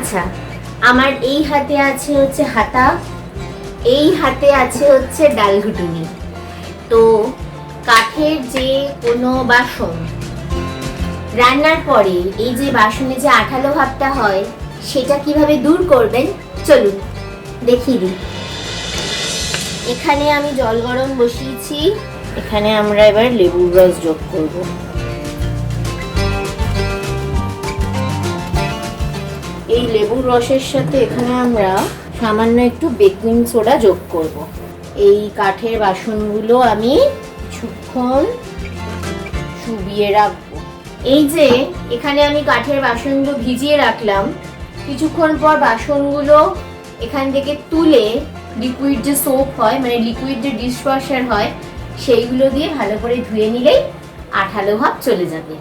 আচ্ছা, আমার এই হাতে আছে হচ্ছে হাতা, এই হাতে আছে হচ্ছে ডালঘুটুনি। তো কাঠের যে কোনো বাসন রান্নার পরে এই যে বাসনে যে আঠালো ভাবটা হয় সেটা কিভাবে দূর করবেন চলুন দেখিয়ে দিই। এখানে আমি জল গরম বসিয়েছি, এখানে আমরা এবার লেবুর রস যোগ করব। এই লেবুর রসের সাথে এখানে আমরা সামান্য একটু বেকিং সোডা যোগ করব। এই কাঠের বাসনগুলো আমি কিছুক্ষণ চুবিয়ে রাখবো। এই যে এখানে আমি কাঠের বাসনগুলো ভিজিয়ে রাখলাম, কিছুক্ষণ পর বাসনগুলো এখান থেকে তুলে লিকুইড যে সোপ হয়, মানে লিকুইড যে ডিশওয়াশার হয়, সেইগুলো দিয়ে ভালো করে ধুয়ে নিলেই আঠালো ভাব চলে যাবে।